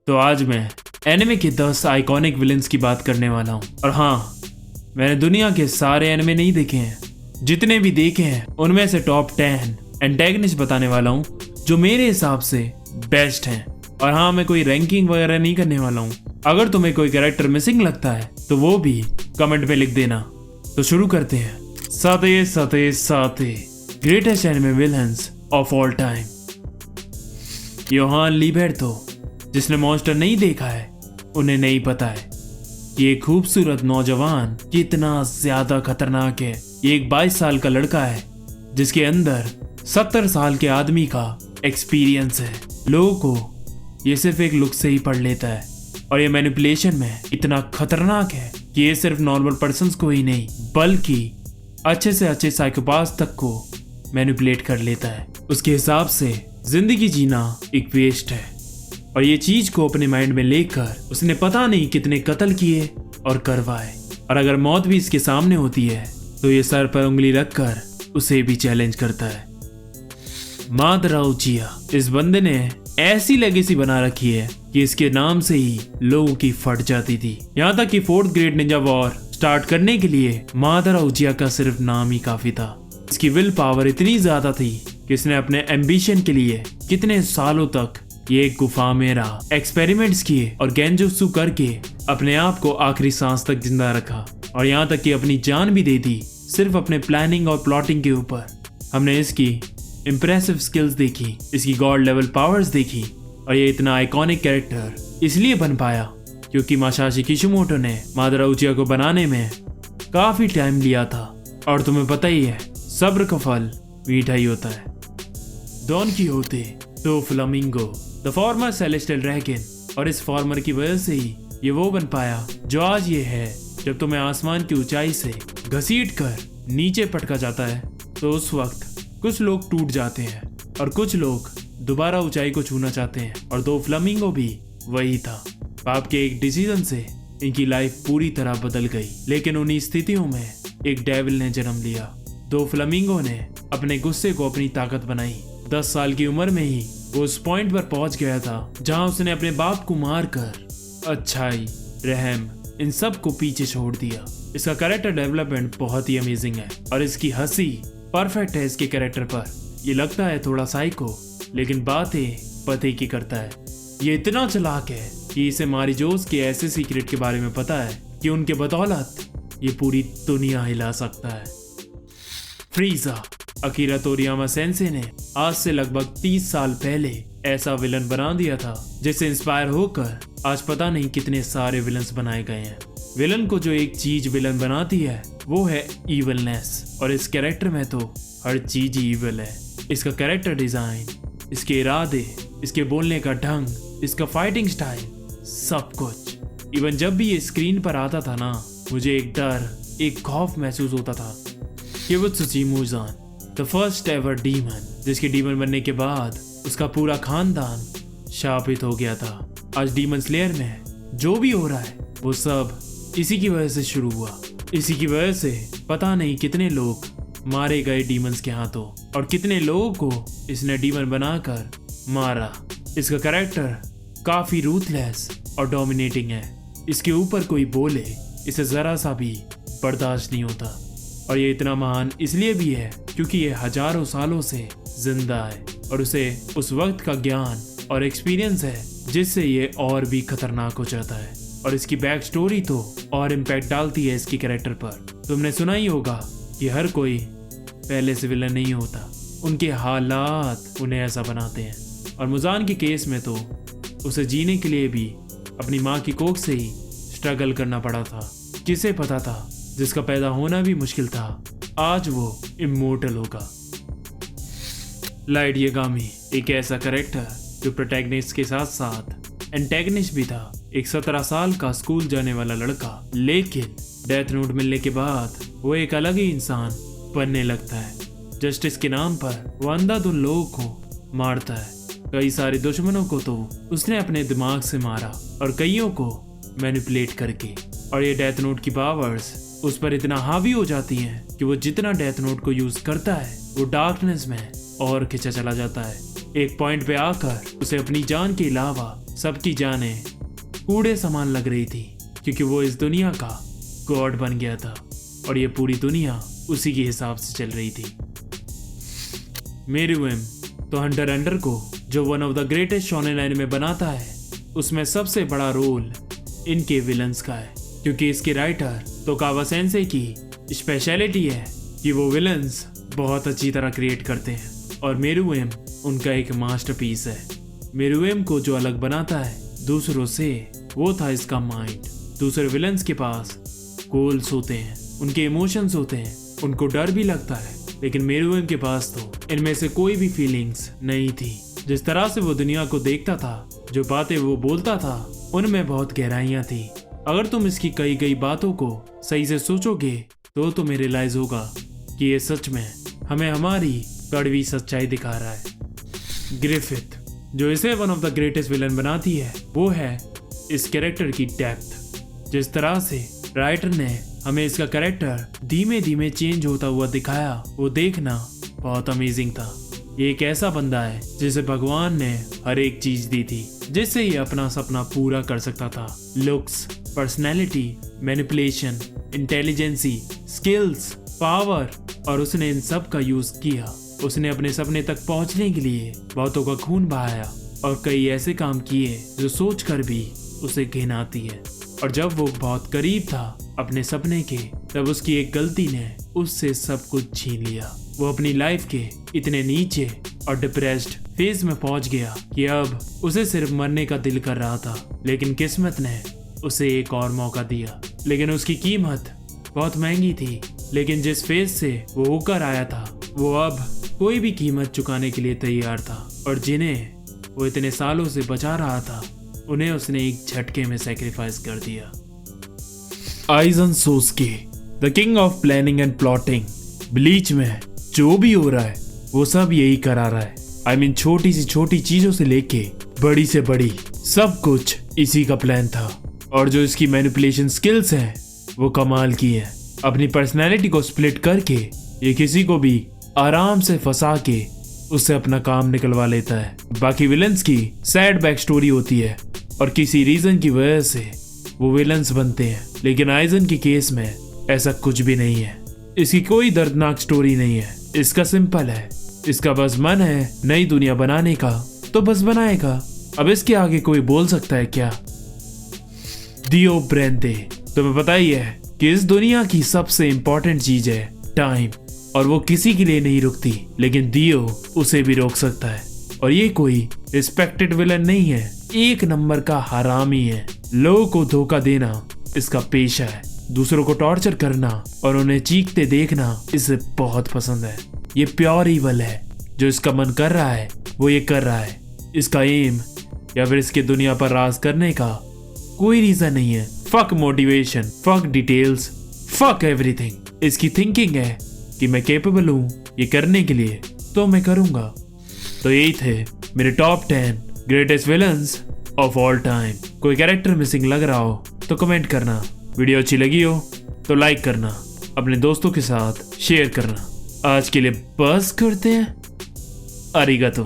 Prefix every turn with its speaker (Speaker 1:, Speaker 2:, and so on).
Speaker 1: तो आज मैं एनिमे के 10 आइकॉनिक विलेंस की बात करने वाला हूँ। और हाँ, मैंने दुनिया के सारे एनिमे नहीं देखे हैं, जितने भी देखे हैं उनमें से टॉप 10 एंटेगनिस्ट बताने वाला हूँ जो मेरे हिसाब से बेस्ट हैं। और हाँ, मैं कोई रैंकिंग वगैरह नहीं करने वाला हूँ। अगर तुम्हें कोई कैरेक्टर मिसिंग लगता है तो वो भी कमेंट में लिख देना। तो शुरू करते हैं। साते greatest anime villains of all time. Johan Liebert. जिसने मॉन्स्टर नहीं देखा है उन्हें नहीं पता है कि एक खूबसूरत नौजवान कितना ज्यादा खतरनाक है। ये एक 22 साल का लड़का है जिसके अंदर 70 साल के आदमी का एक्सपीरियंस है। लोगों को ये सिर्फ एक लुक से ही पढ़ लेता है और ये मैनिपुलेशन में इतना खतरनाक है कि ये सिर्फ नॉर्मल पर्सन्स को ही नहीं बल्कि अच्छे से अच्छे साइकोपाथ तक को मैनिपुलेट कर लेता है। उसके हिसाब से जिंदगी जीना एक वेस्ट है और ये चीज को अपने माइंड में लेकर उसने पता नहीं कितने कत्ल किए और करवाए। और अगर मौत भी इसके सामने होती है तो ये सर पर उंगली रखकर उसे भी चैलेंज करता है। मादरा उचिया। इस बंदे ने ऐसी लेगेसी बना रखी है कि इसके नाम से ही लोगों की फट जाती थी। यहाँ तक कि 4th grade Ninja war start करने के लिए मादरा उचिया का सिर्फ नाम ही काफी था। इसकी विल पावर इतनी ज्यादा थी कि इसने अपने एम्बिशन के लिए कितने सालों तक ये एक गुफा में रहा, एक्सपेरिमेंट्स किए और गेंजुत्सु करके अपने आप को आखिरी सांस तक जिंदा रखा। और यहाँ तक कि अपनी जान भी दे दी सिर्फ अपने प्लानिंग और प्लॉटिंग के ऊपर। हमने इसकी इम्प्रेसिव स्किल्स देखी, इसकी गॉड लेवल पावर्स देखी और ये इतना आइकॉनिक कैरेक्टर इसलिए बन पाया क्योंकि मासाशी किशिमोटो ने मादरा उचिया को बनाने में काफी टाइम लिया था। और तुम्हें पता ही है, सब्र का फल मीठा ही होता है। डॉन कीहोते दो flamingo, the former celestial dragon. और इस फॉर्मर की वजह से ही ये वो बन पाया जो आज ये है। जब तुम्हें आसमान की ऊंचाई से घसीट कर नीचे पटका जाता है तो उस वक्त कुछ लोग टूट जाते हैं और कुछ लोग दोबारा ऊंचाई को छूना चाहते हैं। और दो फ्लामिंगो भी वही था। पाप के एक डिसीजन से इनकी लाइफ पूरी तरह बदल गई। लेकिन उन्हीं स्थितियों में एक डेविल ने जन्म लिया। दो फ्लामिंगो ने अपने गुस्से को अपनी ताकत बनाई। 10 साल की उम्र में ही वो उस पॉइंट पर पहुंच गया था जहां उसने अपने बाप को मारकर अच्छाई, रहम इन सब को पीछे छोड़ दिया। इसका कैरेक्टर डेवलपमेंट बहुत ही अमेजिंग है और इसकी हंसी परफेक्ट है इसके कैरेक्टर पर। ये लगता है थोड़ा साइको लेकिन बातें पते की करता है। ये इतना चालाक है कि इसे मारिजोस के ऐसे सीक्रेट के बारे में पता है कि उनके बदौलत ये पूरी दुनिया हिला सकता है। फ्रीजा। अकीरा तोरियामा सेंसे ने आज से लगभग 30 साल पहले ऐसा विलन बना दिया था जिससे इंस्पायर होकर आज पता नहीं कितने सारे विलन्स बनाए गए हैं। विलन को जो एक चीज विलन बनाती है वो है इविलनेस। और इस कैरेक्टर में तो हर चीज ही इविल है। इसका कैरेक्टर डिजाइन, इसके इरादे, इसके बोलने का ढंग, इसका फाइटिंग स्टाइल, सब कुछ। इवन जब भी ये स्क्रीन पर आता था ना, मुझे एक डर, एक खौफ महसूस होता था। Kibutsuji Muzan, the first ever demon, जिसके डीमन बनने के बाद उसका पूरा खानदान शापित हो गया था। आज डीमन स्लेयर में जो भी हो रहा है वो सब इसी की वजह से शुरू हुआ। इसी की वजह से पता नहीं कितने लोग मारे गए डीमंस के हाथों और कितने लोगों को इसने डीमन बनाकर मारा। इसका कैरेक्टर काफी रूथलेस और डोमिनेटिंग है। इसके ऊपर कोई बोले इसे जरा सा भी बर्दाश्त नहीं होता। और ये इतना महान इसलिए भी है क्योंकि ये हजारों सालों से जिंदा है और उसे उस वक्त का ज्ञान और एक्सपीरियंस है जिससे ये और भी खतरनाक हो जाता है। और इसकी बैक स्टोरी तो और इम्पैक्ट डालती है इसकी कैरेक्टर पर। तुमने सुना ही होगा कि हर कोई पहले से विलन नहीं होता, उनके हालात उन्हें ऐसा बनाते हैं। और मुजान के केस में तो उसे जीने के लिए भी अपनी माँ की कोख से ही स्ट्रगल करना पड़ा था। किसे पता था जिसका पैदा होना भी मुश्किल था, आज वो इमोर्टल होगा। लाइट यागामी एक ऐसा कैरेक्टर जो प्रोटैगनिस्ट के साथ साथ एंटेगनिस्ट भी था। एक 17 साल का स्कूल जाने वाला लड़का, लेकिन डेथ नोट मिलने के बाद वो एक अलग ही इंसान बनने लगता है। जस्टिस के नाम पर वो अंधाधुंध लोगों को मारता है। कई सारे दुश्मनों को तो उसने अपने दिमाग से मारा और कईयों को मैनिपुलेट करके। और ये डेथ नोट की पावर्स उस पर इतना हावी हो जाती हैं कि वो जितना डेथ नोट को यूज करता है वो डार्कनेस में और खिंचा चला जाता है। एक पॉइंट पे आकर उसे अपनी जान के अलावा सबकी जानें कूड़े समान लग रही थी, क्योंकि वो इस दुनिया का गॉड बन गया था और ये पूरी दुनिया उसी के हिसाब से चल रही थी। मेरुएम तो हंटर अंडर को, जो one of the greatest shonen anime बनाता है, उसमें सबसे बड़ा रोल इनके विलन्स का है, क्योंकि इसके राइटर तोकावा सेंसेई की स्पेशलिटी है कि वो विलन्स बहुत अच्छी तरह क्रिएट करते हैं और मेरुएम उनका एक मास्टरपीस है। मेरुएम को जो अलग बनाता है दूसरों से, वो था इसका माइंड। दूसरे विलन्स के पास गोल्स होते हैं, उनके इमोशंस होते हैं, उनको डर भी लगता है, लेकिन मेरुएम के पास तो इनमें से कोई भी फीलिंग्स नहीं थी। जिस तरह से वो दुनिया को देखता था, जो बातें वो बोलता था, उनमें बहुत गहराइयां थी। अगर तुम इसकी कई गई बातों को सही से सोचोगे तो तुम्हें रियलाइज होगा कि ये सच में हमें हमारी कड़वी सच्चाई दिखा रहा है। ग्रिफिथ, जो इसे one of the greatest villain बनाती है, वो है इस कैरेक्टर की डेप्थ। जिस तरह से राइटर ने हमें इसका कैरेक्टर धीमे धीमे चेंज होता हुआ दिखाया, वो देखना बहुत अमेजिंग था। ये एक ऐसा बंदा है जिसे भगवान ने हर एक चीज दी थी, जिससे ये अपना सपना पूरा कर सकता था। Looks, personality, manipulation, intelligence, skills, power, और उसने इन सब का यूज किया। उसने अपने सपने तक पहुंचने के लिए बहुतों का खून बहाया और कई ऐसे काम किए जो सोचकर भी उसे घिन आती है। और जब वो बहुत करीब था अपने सपने के, तब उसकी एक गलती ने उससे सब कुछ छीन लिया। वो अपनी लाइफ के इतने नीचे और डिप्रेस्ड फेज में पहुंच गया कि अब उसे सिर्फ मरने का दिल कर रहा था, लेकिन किस्मत ने उसे एक और मौका दिया। लेकिन उसकी कीमत बहुत महंगी थी, लेकिन जिस फेज से वो होकर आया था, वो अब कोई भी कीमत चुकाने के लिए तैयार था। और जिन्हें वो इतने सालों से बचा रहा था, उन्हें उसने एक झटके में सैक्रिफाइस कर दिया। Aizen Sosuke, the king of planning and plotting. Bleach में जो भी हो रहा है वो सब यही करा रहा है। I mean, छोटी सी छोटी चीजों से लेके बड़ी से बड़ी सब कुछ इसी का प्लान था। और जो इसकी मैनिपुलेशन स्किल्स हैं वो कमाल की है। अपनी पर्सनैलिटी को स्प्लिट करके ये किसी को भी आराम से फंसा के उससे अपना काम निकलवा लेता है। बाकी विलन्स की सैड बैक स्टोरी होती है और किसी रीजन की वजह से वो विलन्स बनते हैं, लेकिन आइजन के केस में ऐसा कुछ भी नहीं है। इसकी कोई दर्दनाक स्टोरी नहीं है। इसका सिंपल है, इसका बस मन है नई दुनिया बनाने का, तो बस बनाएगा। अब इसके आगे कोई बोल सकता है क्या? दियो ब्रेंते, तुम्हें पता ही है कि इस दुनिया की सबसे इंपॉर्टेंट चीज है टाइम, और वो किसी के लिए नहीं रुकती, लेकिन दियो उसे भी रोक सकता है। और ये कोई रिस्पेक्टेड विलन नहीं है, एक नंबर का हरामी है। लोगों को धोखा देना इसका पेशा है, दूसरों को टॉर्चर करना और उन्हें चीखते देखना इसे बहुत पसंद है। ये प्योर ईवल है, जो इसका मन कर रहा है वो ये कर रहा है। इसका एम या फिर इसके दुनिया पर राज करने का कोई रीजन नहीं है। Fuck motivation, fuck details, fuck everything. इसकी थिंकिंग है कि मैं कैपेबल हूँ ये करने के लिए, तो मैं करूंगा। तो यही थे मेरे top 10 greatest villains of all time. कोई कैरेक्टर मिसिंग लग रहा हो तो कमेंट करना, वीडियो अच्छी लगी हो तो लाइक करना, अपने दोस्तों के साथ शेयर करना। आज के लिए बस करते हैं। अरिगातो।